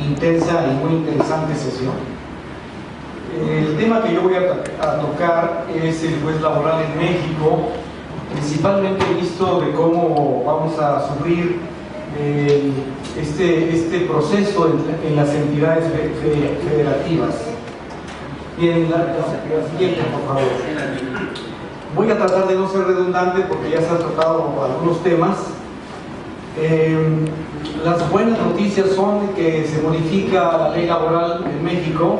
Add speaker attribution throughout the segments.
Speaker 1: intensa y muy interesante sesión. El tema que yo voy a tocar es el juez laboral en México, principalmente visto de cómo vamos a sufrir este proceso en las entidades federativas. Bien, la siguiente, por favor. Voy a tratar de no ser redundante porque ya se han tratado algunos temas. Las buenas noticias son que se modifica la ley laboral en México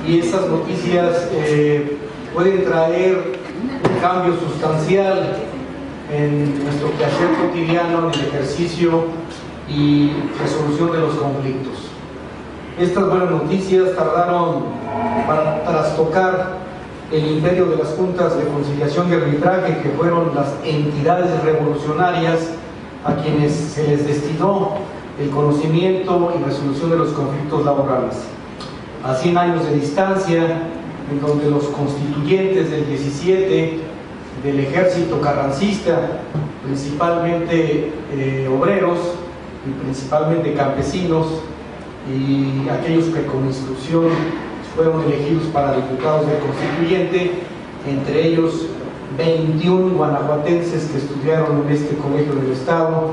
Speaker 1: y esas noticias pueden traer un cambio sustancial en nuestro quehacer cotidiano, en el ejercicio y resolución de los conflictos. Estas buenas noticias tardaron para trastocar el imperio de las juntas de conciliación y arbitraje, que fueron las entidades revolucionarias a quienes se les destinó el conocimiento y resolución de los conflictos laborales. A 100 años de distancia, en donde los constituyentes del 17 del ejército carrancista, principalmente obreros y principalmente campesinos, y aquellos que con instrucción fueron elegidos para diputados del constituyente, entre ellos 21 guanajuatenses que estudiaron en este colegio del Estado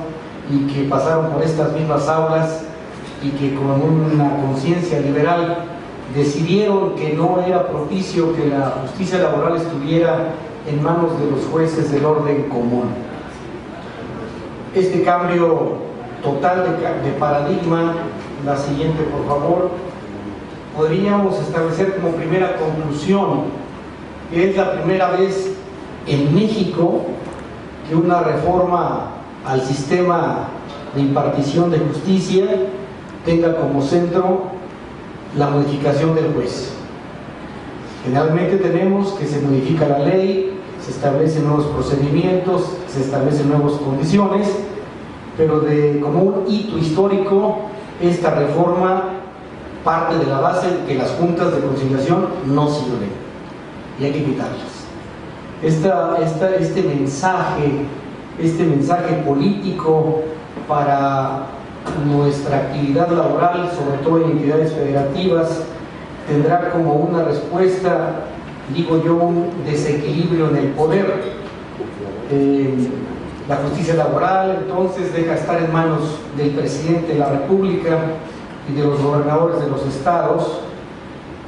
Speaker 1: y que pasaron por estas mismas aulas y que con una conciencia liberal decidieron que no era propicio que la justicia laboral estuviera en manos de los jueces del orden común. Este cambio total de paradigma, la siguiente por favor, podríamos establecer como primera conclusión que es la primera vez en México que una reforma al sistema de impartición de justicia tenga como centro la modificación del juez. Generalmente tenemos que se modifica la ley, se establecen nuevos procedimientos, se establecen nuevas condiciones, pero como un hito histórico, esta reforma parte de la base de que las juntas de conciliación no sirven y hay que quitarlas. Este mensaje político para nuestra actividad laboral, sobre todo en entidades federativas, tendrá como una respuesta, digo yo, un desequilibrio en el poder. La justicia laboral entonces deja estar en manos del presidente de la República y de los gobernadores de los estados,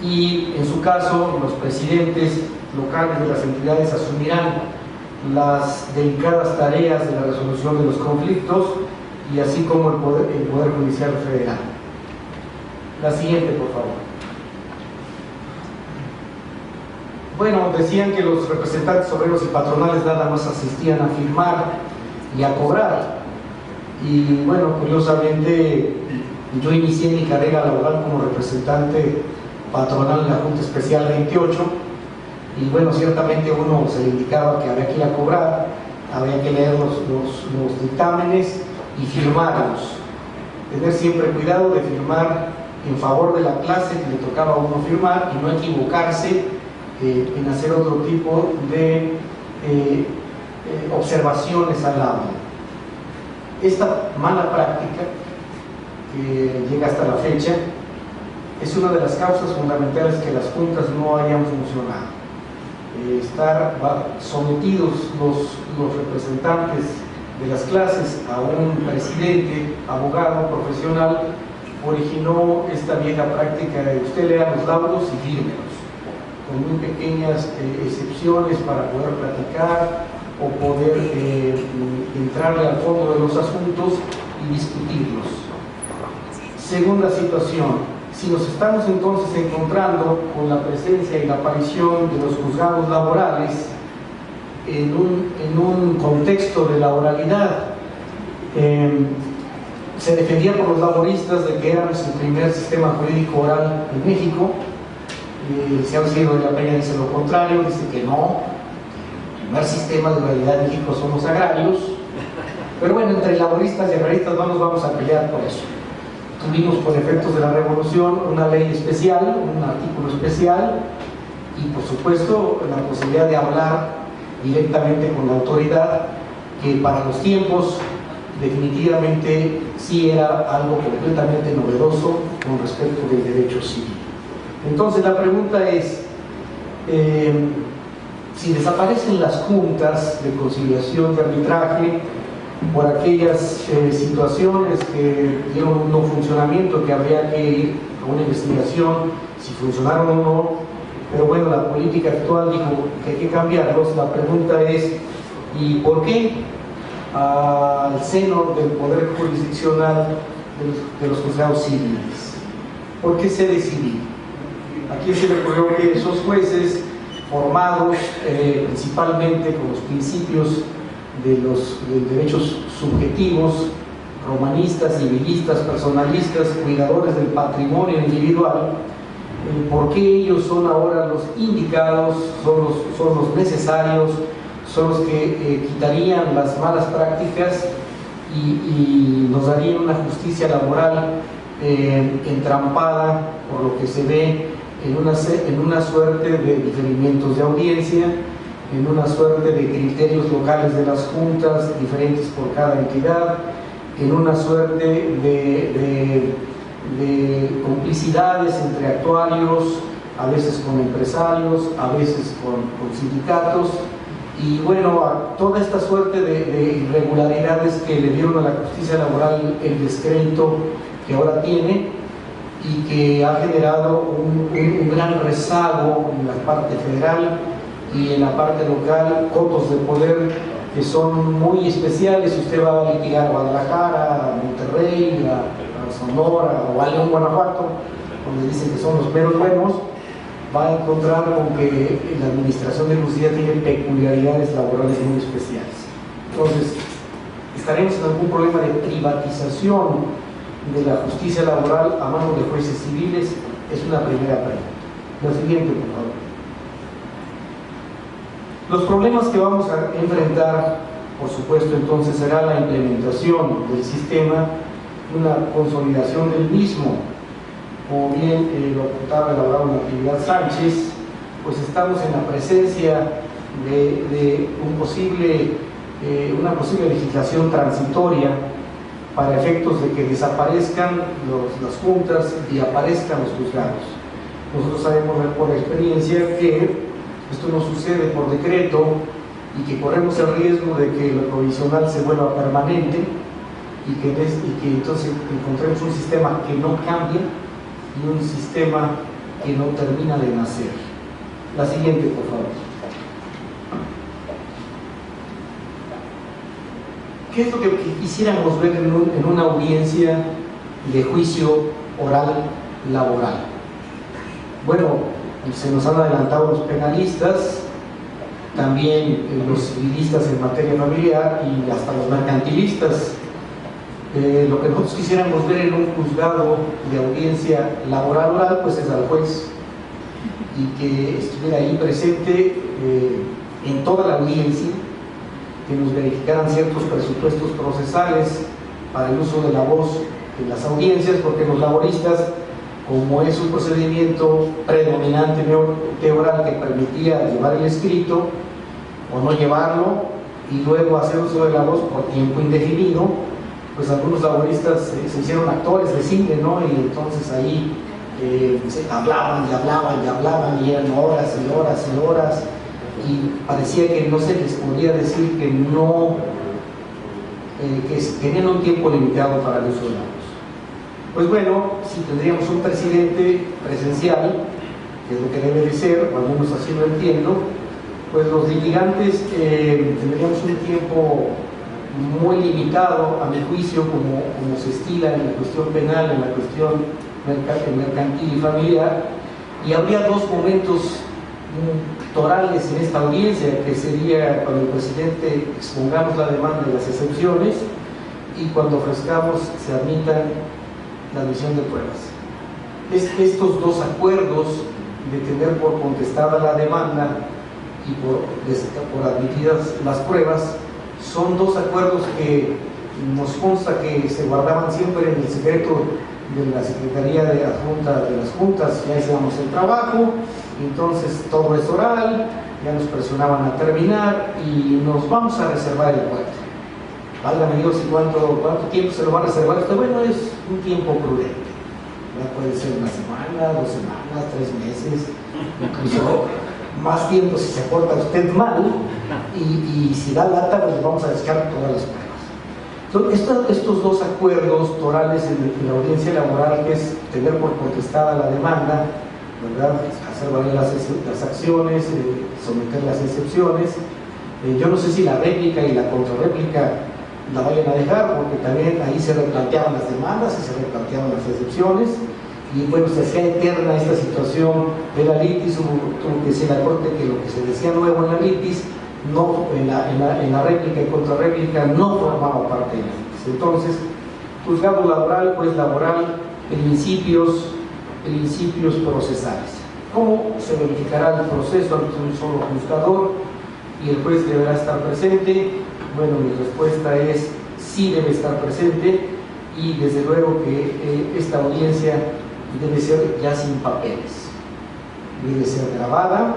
Speaker 1: y en su caso los presidentes locales de las entidades asumirán las delicadas tareas de la resolución de los conflictos, y así como el Poder Judicial Federal. La siguiente, por favor. Bueno, decían que los representantes obreros y patronales nada más asistían a firmar y a cobrar. Y bueno, curiosamente, yo inicié mi carrera laboral como representante patronal en la Junta Especial 28, y bueno, ciertamente uno se le indicaba que había que ir a cobrar, había que leer los dictámenes y firmarlos. Tener siempre cuidado de firmar en favor de la clase que le tocaba a uno firmar y no equivocarse en hacer otro tipo de observaciones al aula. Esta mala práctica, que llega hasta la fecha, es una de las causas fundamentales que las juntas no hayan funcionado. Estar sometidos los representantes de las clases a un presidente, abogado, profesional, originó esta vieja práctica de usted lea los laudos y fírmelos, con muy pequeñas excepciones para poder platicar o poder entrarle al fondo de los asuntos y discutirlos. Segunda situación, si nos estamos entonces encontrando con la presencia y la aparición de los juzgados laborales en un contexto de laboralidad, se defendía por los laboristas de que éramos el primer sistema jurídico oral en México. Isidro de la Peña dice lo contrario, dice que no, el primer sistema de oralidad en México somos agrarios, pero bueno, entre laboristas y agraristas no nos vamos a pelear por eso. Tuvimos por efectos de la revolución una ley especial, un artículo especial, y por supuesto la posibilidad de hablar directamente con la autoridad, que para los tiempos definitivamente sí era algo completamente novedoso con respecto del derecho civil. Entonces la pregunta es, si desaparecen las juntas de conciliación y arbitraje por aquellas situaciones que dieron un no funcionamiento, que habría que ir a una investigación si funcionaron o no, pero bueno, la política actual dijo que hay que cambiarlos. La pregunta es, ¿y por qué al seno del poder jurisdiccional de los juzgados civiles? ¿Por qué sede civil? Aquí se le ocurrió que esos jueces formados principalmente con los principios de los derechos subjetivos, romanistas, civilistas, personalistas, cuidadores del patrimonio individual, ¿por qué ellos son ahora los indicados, son los necesarios, son los que quitarían las malas prácticas y nos darían una justicia laboral entrampada por lo que se ve en una suerte de diferimientos de audiencia, en una suerte de criterios locales de las juntas diferentes por cada entidad, en una suerte de complicidades entre actuarios, a veces con empresarios, a veces con sindicatos, y bueno, a toda esta suerte de irregularidades que le dieron a la justicia laboral el descrédito que ahora tiene y que ha generado un gran rezago en la parte federal y en la parte local, cotos de poder que son muy especiales. Si usted va a litigar a Guadalajara, a Monterrey, a Sonora o a León, Guanajuato, donde dicen que son los meros buenos, va a encontrar con que la administración de justicia tiene peculiaridades laborales muy especiales. Entonces, estaremos en algún problema de privatización de la justicia laboral a manos de jueces civiles. Es una primera pregunta. La siguiente, por favor. Los problemas que vamos a enfrentar, por supuesto, entonces será la implementación del sistema, una consolidación del mismo. Como bien lo apuntaba el abogado Natividad Sánchez, pues estamos en la presencia de una posible legislación transitoria para efectos de que desaparezcan las juntas y aparezcan los juzgados. Nosotros sabemos por experiencia que esto no sucede por decreto y que corremos el riesgo de que lo provisional se vuelva permanente y que entonces encontremos un sistema que no cambia y un sistema que no termina de nacer. La siguiente, por favor. ¿Qué es lo que quisiéramos ver en una audiencia de juicio oral laboral? Bueno, se nos han adelantado los penalistas, también los civilistas en materia familiar y hasta los mercantilistas. Lo que nosotros quisiéramos ver en un juzgado de audiencia laboral oral, pues es al juez, y que estuviera ahí presente en toda la audiencia, que nos verificaran ciertos presupuestos procesales para el uso de la voz en las audiencias, porque los laboristas, como es un procedimiento predominantemente oral que permitía llevar el escrito o no llevarlo y luego hacer uso de la voz por tiempo indefinido, pues algunos laboristas se hicieron actores de cine, ¿no? Y entonces ahí hablaban y hablaban y hablaban y eran horas y horas y horas y parecía que no se les podía decir que no, que tenían un tiempo limitado para el uso de la voz. Pues bueno, si tendríamos un presidente presencial, que es lo que debe de ser, o al menos así lo entiendo, pues los litigantes tendríamos un tiempo muy limitado, a mi juicio, como se estila en la cuestión penal, en la cuestión mercantil y familiar, y habría dos momentos torales en esta audiencia, que sería cuando el presidente expongamos la demanda de las excepciones y cuando ofrezcamos se admitan la admisión de pruebas. Estos dos acuerdos de tener por contestada la demanda y por admitidas las pruebas son dos acuerdos que nos consta que se guardaban siempre en el secreto de la Secretaría de Adjunta de las Juntas. Ya hacíamos el trabajo, entonces todo es oral, ya nos presionaban a terminar y nos vamos a reservar el puesto. válgame Dios, ¿y cuánto tiempo se lo van a reservar? Bueno, es un tiempo prudente. Ya puede ser una semana, 2 semanas, 3 meses, incluso más tiempo si se porta usted mal, y si da lata, pues vamos a descartar todas las pruebas. Son estos 2 acuerdos torales en la audiencia laboral, que es tener por contestada la demanda, ¿verdad?, hacer valer las acciones, someter las excepciones. Yo no sé si la réplica y la contrarréplica la vayan a dejar, porque también ahí se replanteaban las demandas y se replanteaban las excepciones, y bueno, se hacía eterna esta situación de la litis. Tuvo que decir la Corte que lo que se decía nuevo en la litis, no, en la réplica y contrarréplica, no formaba parte de la litis. Entonces, juzgado laboral, pues laboral, principios procesales. ¿Cómo se verificará el proceso ante un solo juzgador y el juez deberá estar presente? Bueno, mi respuesta es sí, debe estar presente, y desde luego que esta audiencia debe ser ya sin papeles, debe ser grabada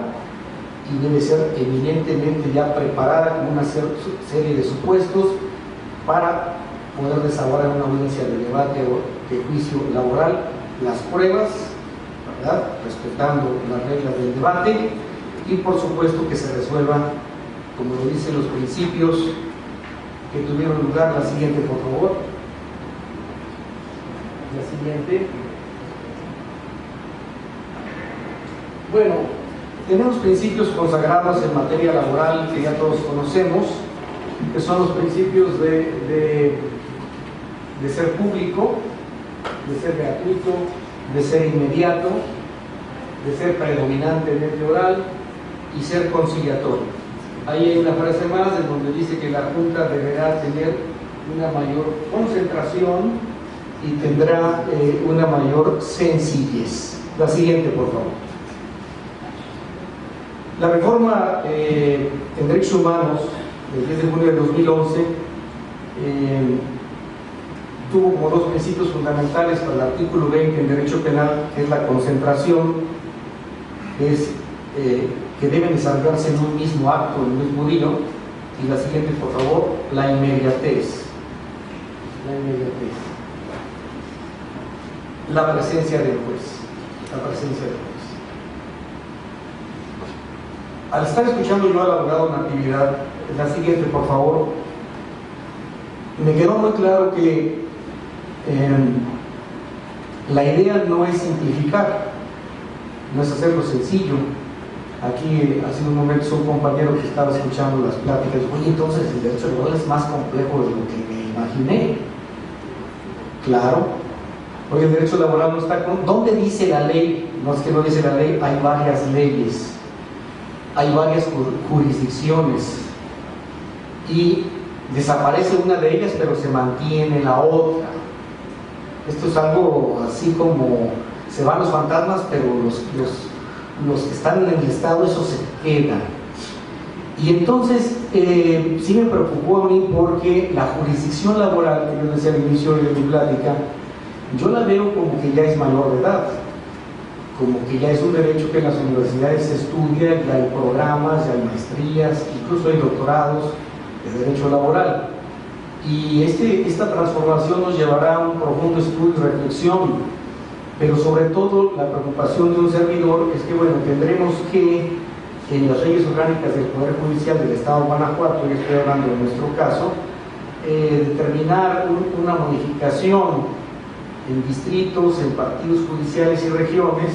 Speaker 1: y debe ser evidentemente ya preparada con una serie de supuestos para poder desahogar en una audiencia de debate o de juicio laboral las pruebas, ¿verdad?, respetando las reglas del debate, y por supuesto que se resuelvan, como lo dicen los principios que tuvieron lugar. La siguiente, por favor. La siguiente. Bueno, tenemos principios consagrados en materia laboral que ya todos conocemos, que son los principios de ser público, de ser gratuito, de ser inmediato, de ser predominantemente oral y ser conciliatorio. Ahí hay una frase más en donde dice que la Junta deberá tener una mayor concentración y tendrá una mayor sencillez. La siguiente, por favor. La reforma en derechos humanos del 10 de junio de 2011 tuvo como 2 principios fundamentales para el artículo 20 en derecho penal, que es la concentración, que deben desarrollarse en un mismo acto, en un mismo día, y la siguiente, por favor, la inmediatez. La inmediatez. La presencia del juez. La presencia del juez. Al estar escuchando yo al abogado Natividad, la siguiente, por favor, me quedó muy claro que la idea no es simplificar, no es hacerlo sencillo. Aquí hace un momento un compañero que estaba escuchando las pláticas, oye, entonces el derecho laboral es más complejo de lo que me imaginé. Claro, oye, el derecho laboral no está ¿dónde dice la ley? No es que no dice la ley, hay varias leyes, hay varias jurisdicciones, y desaparece una de ellas pero se mantiene la otra. Esto es algo así como se van los fantasmas, pero los que están en el estado, eso se queda. Y entonces sí me preocupó a mí, porque la jurisdicción laboral, que yo decía al inicio de mi plática, yo la veo como que ya es mayor de edad, como que ya es un derecho que en las universidades se estudia, ya hay programas, ya hay maestrías, incluso hay doctorados de derecho laboral. Y esta transformación nos llevará a un profundo estudio y reflexión, pero sobre todo la preocupación de un servidor es que, bueno, tendremos que, en las leyes orgánicas del Poder Judicial del Estado de Guanajuato, y estoy hablando de nuestro caso, determinar una modificación en distritos, en partidos judiciales y regiones,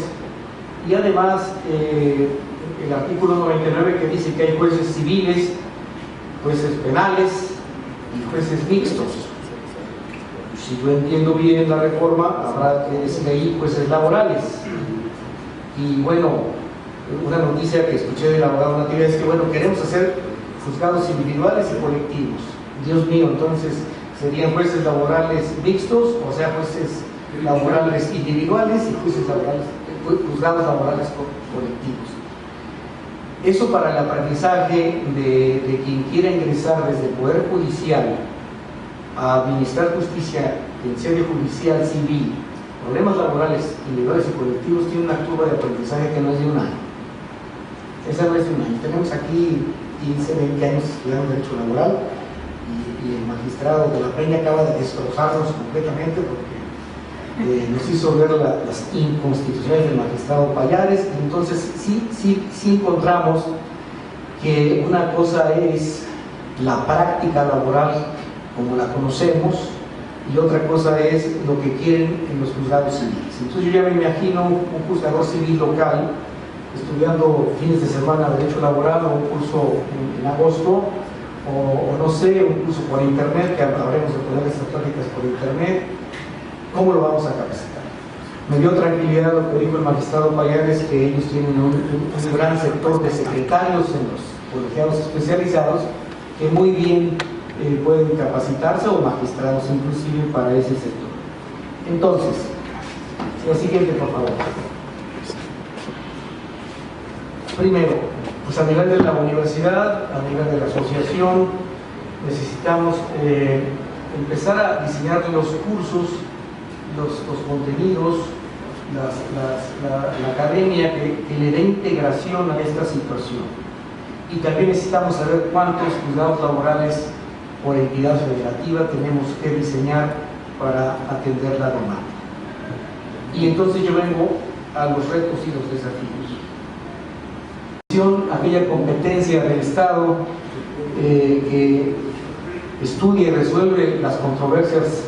Speaker 1: y además el artículo 99, que dice que hay jueces civiles, jueces penales y jueces mixtos. Si yo entiendo bien la reforma, habrá que decir ahí jueces laborales. Y bueno, una noticia que escuché del abogado Natividad es que, bueno, queremos hacer juzgados individuales y colectivos. Dios mío, entonces serían jueces laborales mixtos, o sea, jueces laborales individuales y juzgados laborales colectivos. Eso para el aprendizaje de quien quiera ingresar desde el Poder Judicial a administrar justicia en sede judicial civil, problemas laborales individuales y colectivos, tiene una curva de aprendizaje que no es de un año. Esa no es de un año. Tenemos aquí 15, 20 años estudiando derecho laboral, y y el magistrado de la Peña acaba de destrozarnos completamente porque nos hizo ver las inconstitucionalidades del magistrado Pallares. Entonces sí encontramos que una cosa es la práctica laboral como la conocemos y otra cosa es lo que quieren en los juzgados civiles. Entonces yo ya me imagino un juzgador civil local estudiando fines de semana Derecho Laboral o un curso en agosto o no sé, un curso por internet, que habremos de poner estas prácticas por internet. ¿Cómo lo vamos a capacitar? Me dio tranquilidad lo que dijo el magistrado Pallares, que ellos tienen un gran sector de secretarios en los colegiados especializados que muy bien pueden capacitarse, o magistrados inclusive, para ese sector. Entonces, la siguiente, por favor. Primero, pues a nivel de la universidad, a nivel de la asociación, necesitamos empezar a diseñar los cursos, los contenidos, la academia que le dé integración a esta situación. Y también necesitamos saber cuántos juzgados laborales por entidad federativa tenemos que diseñar para atender la demanda. Y entonces yo vengo a los retos y los desafíos. Aquella competencia del Estado que estudia y resuelve las controversias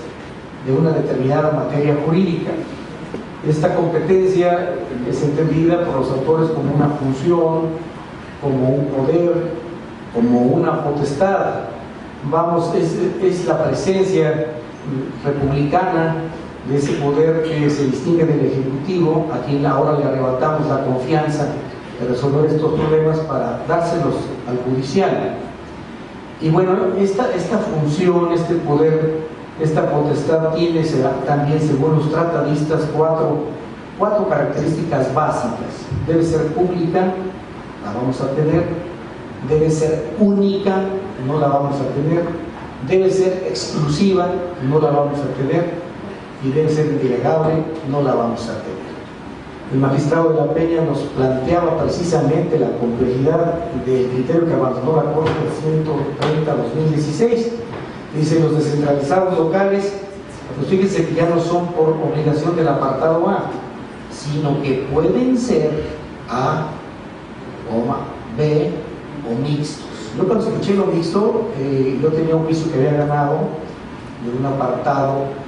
Speaker 1: de una determinada materia jurídica. Esta competencia es entendida por los autores como una función, como un poder, como una potestad. Vamos, es la presencia republicana de ese poder que se distingue del Ejecutivo, a quien ahora le arrebatamos la confianza de resolver estos problemas para dárselos al judicial. Y bueno, esta función, este poder, esta potestad tiene también, según los tratadistas, cuatro características básicas. Debe ser pública, la vamos a tener; debe ser única, no la vamos a tener; debe ser exclusiva, no la vamos a tener; y debe ser indelegable, no la vamos a tener. El magistrado de la Peña nos planteaba precisamente la complejidad del criterio que abandonó la Corte 130/2016. Dice: los descentralizados locales, pues fíjense que ya no son por obligación del apartado A, sino que pueden ser A, B o mixtos. Yo cuando escuché lo mixto, yo tenía un piso que había ganado de un apartado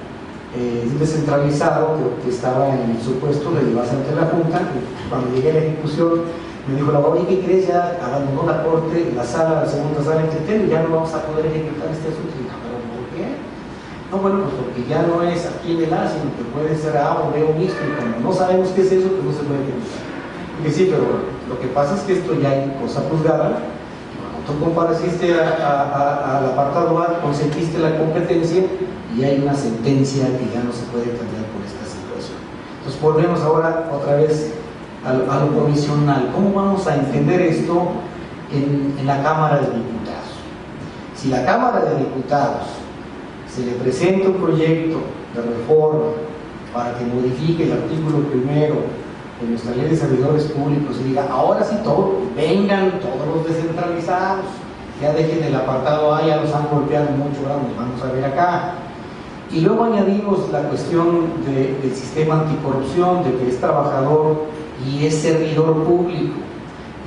Speaker 1: descentralizado que estaba en el supuesto de llevarse ante la Junta. Cuando llegué a la ejecución me dijo la abogada: ¿qué crees? Ya abandonó la Corte, la segunda sala de criterio, ya no vamos a poder ejecutar este asunto. Y dije: ¿pero por qué? No, bueno, pues porque ya no es aquí en el A, sino que puede ser A o B o mixto, y como no sabemos qué es eso, pues no se puede ejecutar. Y dije: sí, pero lo que pasa es que esto ya hay cosa juzgada. Tú compareciste al apartado A, consentiste la competencia y hay una sentencia que ya no se puede cambiar por esta situación. Entonces volvemos ahora otra vez a lo provisional. ¿Cómo vamos a entender esto en la Cámara de Diputados? Si la Cámara de Diputados se le presenta un proyecto de reforma para que modifique el artículo 1 de nuestra ley de servidores públicos y diga: ahora sí vengan todos los descentralizados, ya dejen el apartado A, ya los han golpeado mucho, ahora nos vamos a ver acá. Y luego añadimos la cuestión del sistema anticorrupción, de que es trabajador y es servidor público.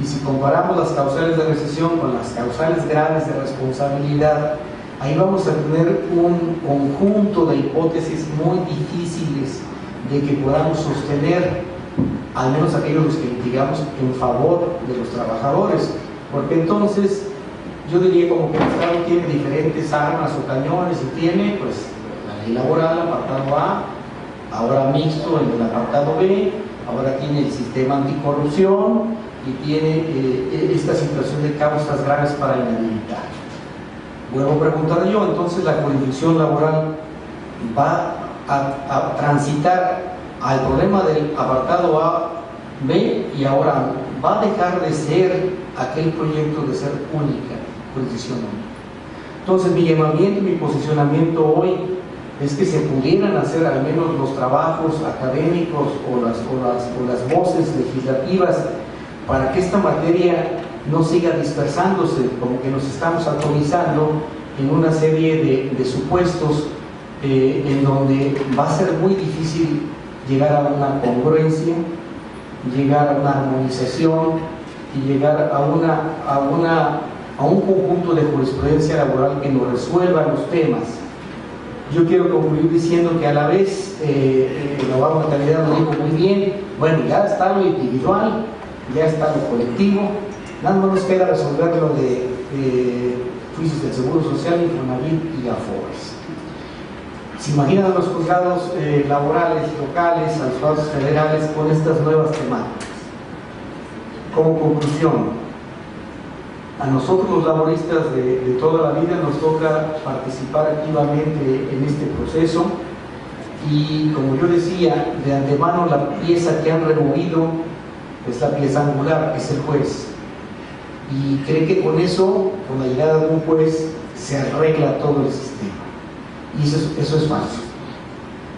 Speaker 1: Y si comparamos las causales de recesión con las causales graves de responsabilidad, ahí vamos a tener un conjunto de hipótesis muy difíciles de que podamos sostener, al menos aquellos que litigamos en favor de los trabajadores, porque entonces yo diría como que el Estado tiene diferentes armas o cañones, y tiene pues la ley laboral, apartado A, ahora mixto en el apartado B, ahora tiene el sistema anticorrupción y tiene esta situación de causas graves para inhabilitar. Vuelvo a preguntar yo: entonces la jurisdicción laboral va a transitar al problema del apartado A, B, y ahora va a dejar de ser aquel proyecto de ser única, jurisdicción única. Entonces mi llamamiento y mi posicionamiento hoy es que se pudieran hacer al menos los trabajos académicos o las voces legislativas para que esta materia no siga dispersándose, como que nos estamos atomizando en una serie de supuestos en donde va a ser muy difícil llegar a una congruencia, llegar a una armonización y llegar a un conjunto de jurisprudencia laboral que nos resuelva los temas. Yo quiero concluir diciendo que a la vez el abogado Natividad lo dijo muy bien, bueno, ya está lo individual, ya está lo colectivo, nada más nos queda resolver lo de juicios del Seguro Social, Infonavit y Afores. ¿Se imaginan los juzgados laborales, locales, a los juzgados federales con estas nuevas temáticas? Como conclusión, a nosotros los laboristas de toda la vida nos toca participar activamente en este proceso y, como yo decía, de antemano la pieza que han removido es la pieza angular, es el juez, y cree que con eso, con la llegada de un juez, se arregla todo el sistema, y eso es falso.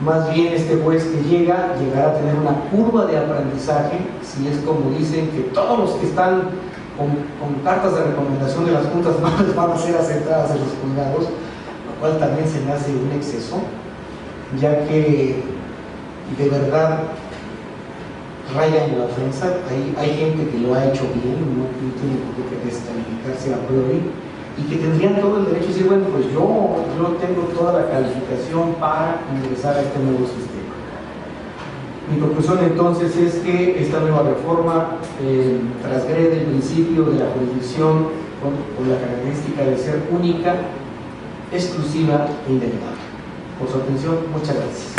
Speaker 1: Más bien, este juez que llegará a tener una curva de aprendizaje, si es como dicen que todos los que están con cartas de recomendación de las juntas no les van a ser aceptadas en los juzgados, lo cual también se me hace un exceso, ya que de verdad raya en la ofensa. Hay gente que lo ha hecho bien, no tiene por qué descalificarse a priori, y que tendrían todo el derecho de decir, bueno, pues yo tengo toda la calificación para ingresar a este nuevo sistema. Mi conclusión entonces es que esta nueva reforma transgrede el principio de la jurisdicción con la característica de ser única, exclusiva e indelegable. Por su atención, muchas gracias.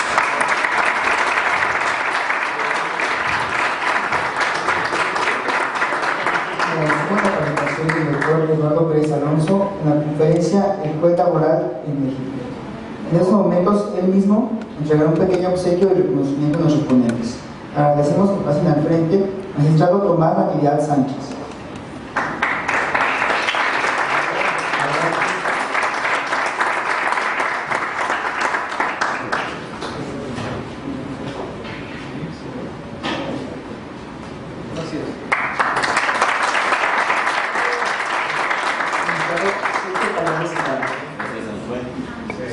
Speaker 2: Agradecemos la participación del doctor Eduardo Pérez Alonso en la conferencia El Juez Laboral en México. En estos momentos, él mismo entregará un pequeño obsequio de reconocimiento a nuestros ponentes. Agradecemos que pasen al frente al magistrado Tomás Natividad Sánchez.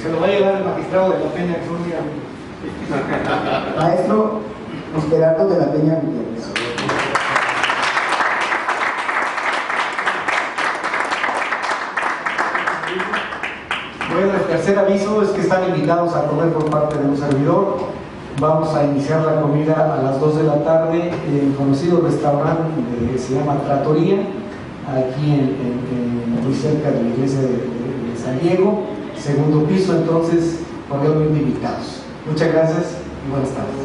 Speaker 1: Se lo va a llevar el magistrado de la Peña Junior.
Speaker 2: Maestro Gerardo de la Peña Gutiérrez.
Speaker 1: Bueno, el tercer aviso es que están invitados a comer por parte de un servidor. Vamos a iniciar la comida a las 2 de la tarde en el conocido restaurante que se llama Trattoria, aquí muy cerca de la iglesia de San Diego, segundo piso. Entonces, cordialmente invitados. Muchas gracias y buenas tardes.